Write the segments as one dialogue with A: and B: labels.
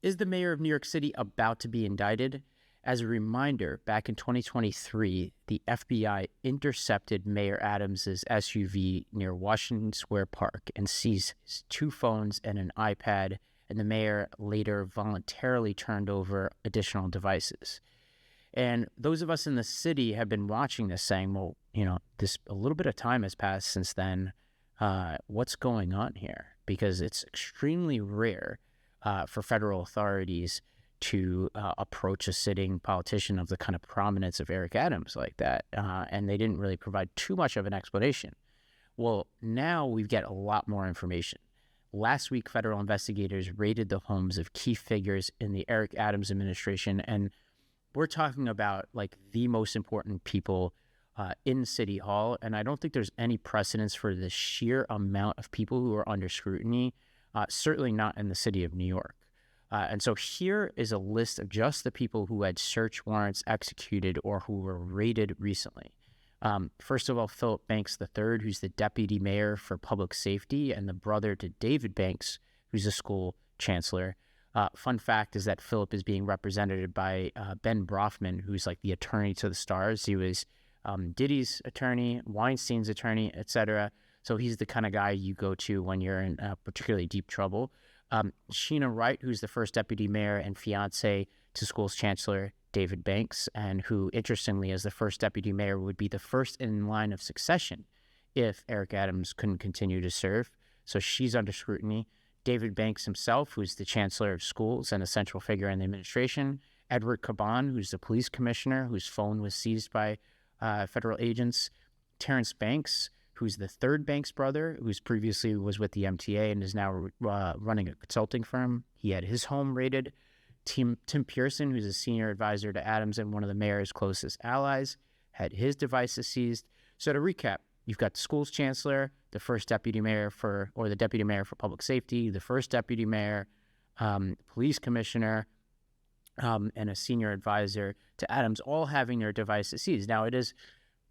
A: Is the mayor of New York City about to be indicted? As a reminder, back in 2023, the FBI intercepted Mayor Adams's SUV near Washington Square Park and seized his 2 phones and an iPad, and the mayor later voluntarily turned over additional devices. And those of us in the city have been watching this saying, well, a little bit of time has passed since then. What's going on here? Because it's extremely rare for federal authorities to approach a sitting politician of the kind of prominence of Eric Adams like that. And they didn't really provide too much of an explanation. Well, now we get a lot more information. Last week, federal investigators raided the homes of key figures in the Eric Adams administration. And we're talking about like the most important people in City Hall. And I don't think there's any precedence for the sheer amount of people who are under scrutiny, certainly not in the city of New York. And so here is a list of just the people who had search warrants executed or who were raided recently. First of all, Philip Banks III, who's the deputy mayor for public safety and the brother to David Banks, who's a school chancellor. Fun fact is that Philip is being represented by Ben Brofman, who's like the attorney to the stars. He was Diddy's attorney, Weinstein's attorney, etc. So he's the kind of guy you go to when you're in particularly deep trouble. Sheena Wright, who's the first deputy mayor and fiance to school's chancellor, David Banks, and who, interestingly, as the first deputy mayor, would be the first in line of succession if Eric Adams couldn't continue to serve. So she's under scrutiny. David Banks himself, who's the chancellor of schools and a central figure in the administration. Edward Caban, who's the police commissioner, whose phone was seized by federal agents. Terrence Banks, who's the third Banks brother, who's previously was with the MTA and is now running a consulting firm. He had his home raided. Tim Pearson, who's a senior advisor to Adams and one of the mayor's closest allies, had his devices seized. So to recap, you've got the school's chancellor, the first deputy mayor the deputy mayor for public safety, the first deputy mayor, police commissioner, and a senior advisor to Adams, all having their devices seized. Now, it is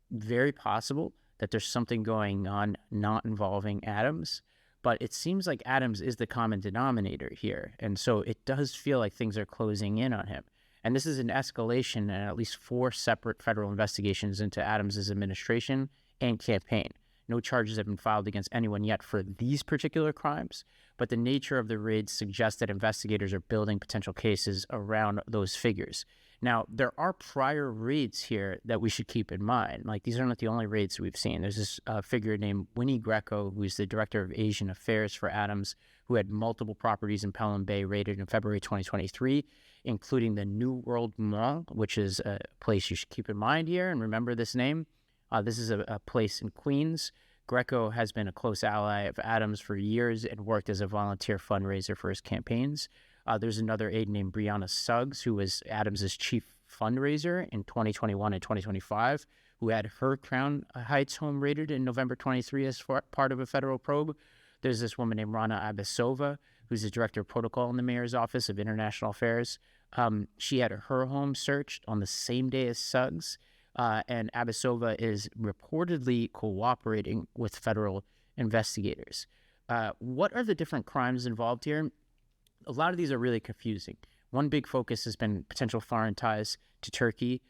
A: very possible that there's something going on not involving Adams, but it seems like Adams is the common denominator here. And so it does feel like things are closing in on him. And this is an escalation in at least 4 separate federal investigations into Adams's administration and campaign. No charges have been filed against anyone yet for these particular crimes, but the nature of the raids suggests that investigators are building potential cases around those figures. Now, there are prior raids here that we should keep in mind. Like, these are not the only raids we've seen. There's this figure named Winnie Greco, who's the director of Asian Affairs for Adams, who had multiple properties in Pelham Bay raided in February 2023, including the New World Mall, which is a place you should keep in mind here and remember this name. This is a place in Queens. Greco has been a close ally of Adams for years and worked as a volunteer fundraiser for his campaigns. There's another aide named Brianna Suggs, who was Adams's chief fundraiser in 2021 and 2025, who had her Crown Heights home raided in November 23 as part of a federal probe. There's this woman named Rana Abasova, who's the director of protocol in the mayor's office of international affairs. She had her home searched on the same day as Suggs, and Abasova is reportedly cooperating with federal investigators. What are the different crimes involved here? A lot of these are really confusing. One big focus has been potential foreign ties to Turkey,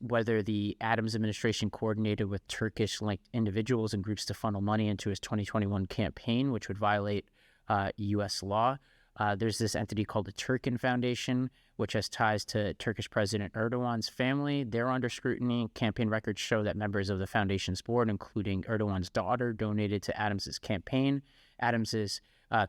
A: whether the Adams administration coordinated with Turkish-linked individuals and groups to funnel money into his 2021 campaign, which would violate U.S. law. There's this entity called the Turkin Foundation, which has ties to Turkish President Erdogan's family. They're under scrutiny. Campaign records show that members of the foundation's board, including Erdogan's daughter, donated to Adams's campaign. Adams's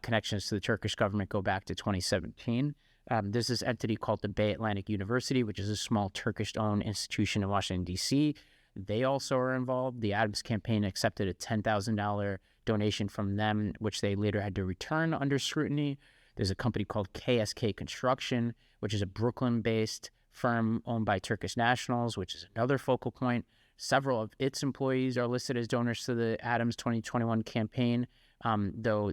A: connections to the Turkish government go back to 2017. There's this entity called the Bay Atlantic University, which is a small Turkish-owned institution in Washington, D.C. They also are involved. The Adams campaign accepted a $10,000 donation from them, which they later had to return under scrutiny. There's a company called KSK Construction, which is a Brooklyn-based firm owned by Turkish nationals, which is another focal point. Several of its employees are listed as donors to the Adams 2021 campaign, though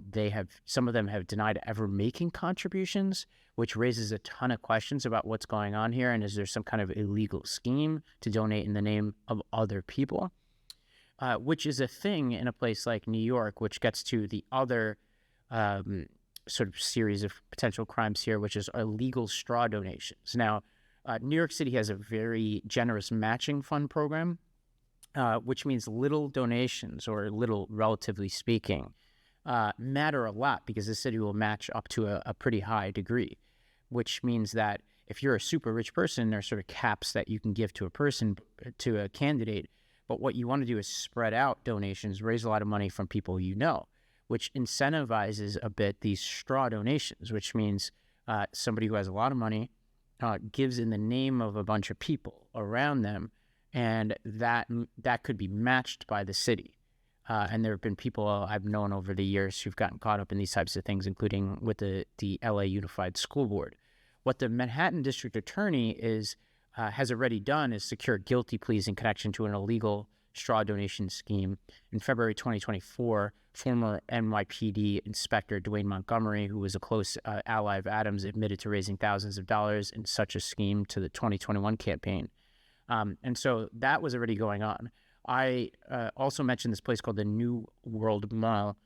A: some of them have denied ever making contributions, which raises a ton of questions about what's going on here, and is there some kind of illegal scheme to donate in the name of other people, which is a thing in a place like New York, which gets to the other sort of series of potential crimes here, which is illegal straw donations. Now, New York City has a very generous matching fund program, which means little donations, or little relatively speaking, matter a lot, because the city will match up to a pretty high degree, which means that if you're a super rich person, there's sort of caps that you can give to a candidate. But what you want to do is spread out donations, raise a lot of money from people you know, which incentivizes a bit these straw donations, which means somebody who has a lot of money gives in the name of a bunch of people around them, and that could be matched by the city. And there have been people I've known over the years who've gotten caught up in these types of things, including with the LA Unified School Board. What the Manhattan District Attorney has already done is secure guilty pleas in connection to an illegal straw donation scheme. In February 2024, former NYPD Inspector Dwayne Montgomery, who was a close ally of Adams, admitted to raising thousands of dollars in such a scheme to the 2021 campaign. And so that was already going on. I also mentioned this place called the New World Mall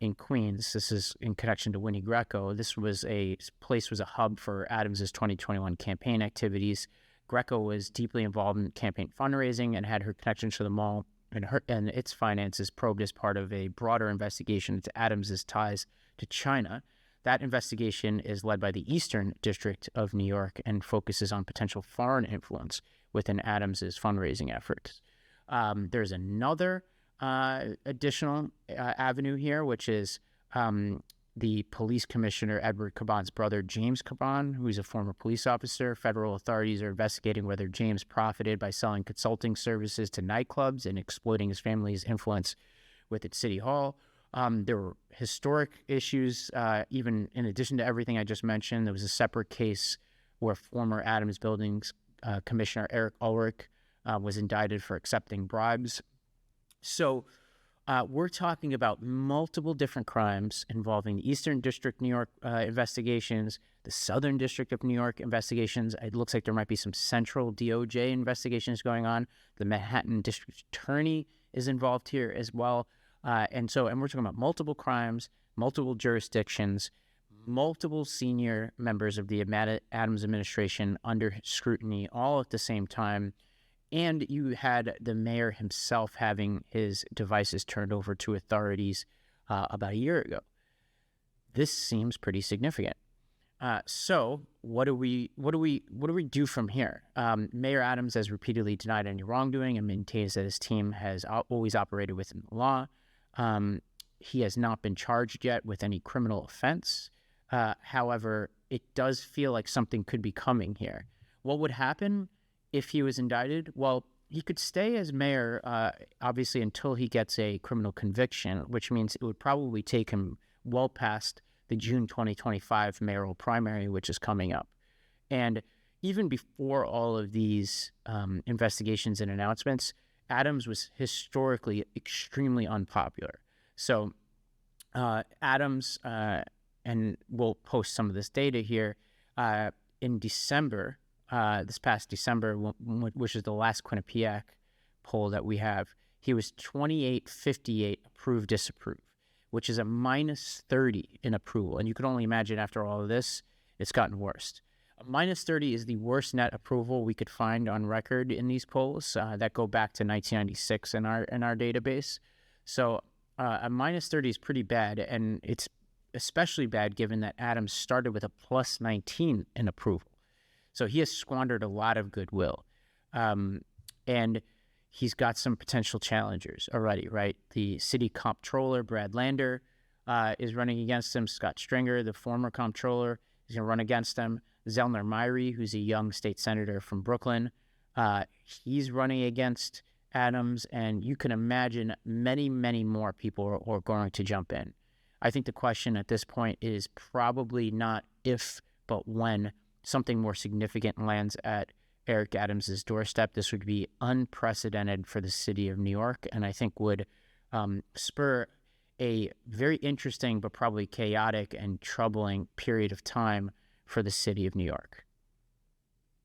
A: in Queens. This is in connection to Winnie Greco. This was a hub for Adams's 2021 campaign activities. Greco was deeply involved in campaign fundraising and had her connections to the mall and its finances probed as part of a broader investigation into Adams's ties to China. That investigation is led by the Eastern District of New York and focuses on potential foreign influence within Adams's fundraising efforts. There's another additional avenue here, which is the police commissioner, Edward Caban's brother, James Caban, who is a former police officer. Federal authorities are investigating whether James profited by selling consulting services to nightclubs and exploiting his family's influence with its city hall. There were historic issues, even in addition to everything I just mentioned. There was a separate case where former Adams Buildings Commissioner Eric Ulrich was indicted for accepting bribes. So we're talking about multiple different crimes involving the Eastern District New York investigations, the Southern District of New York investigations. It looks like there might be some central DOJ investigations going on. The Manhattan District Attorney is involved here as well. And we're talking about multiple crimes, multiple jurisdictions, multiple senior members of the Adams administration under scrutiny all at the same time. And you had the mayor himself having his devices turned over to authorities about a year ago. This seems pretty significant. So what do we do from here? Mayor Adams has repeatedly denied any wrongdoing and maintains that his team has always operated within the law. He has not been charged yet with any criminal offense. However, it does feel like something could be coming here. What would happen if he was indicted? Well, he could stay as mayor, obviously, until he gets a criminal conviction, which means it would probably take him well past the June 2025 mayoral primary, which is coming up. And even before all of these investigations and announcements, Adams was historically extremely unpopular. So Adams, and we'll post some of this data here, in December, this past December, which is the last Quinnipiac poll that we have, he was 28-58 approve, disapprove, which is a minus 30 in approval. And you can only imagine after all of this, it's gotten worse. A minus 30 is the worst net approval we could find on record in these polls that go back to 1996 in our database. So a minus 30 is pretty bad, and it's especially bad given that Adams started with a plus 19 in approval. So he has squandered a lot of goodwill. And he's got some potential challengers already, right? The city comptroller, Brad Lander, is running against him. Scott Stringer, the former comptroller, is going to run against him. Zellner Myrie, who's a young state senator from Brooklyn, he's running against Adams. And you can imagine many, many more people are going to jump in. I think the question at this point is probably not if, but when something more significant lands at Eric Adams's doorstep. This would be unprecedented for the city of New York, and I think would spur a very interesting but probably chaotic and troubling period of time for the city of New York.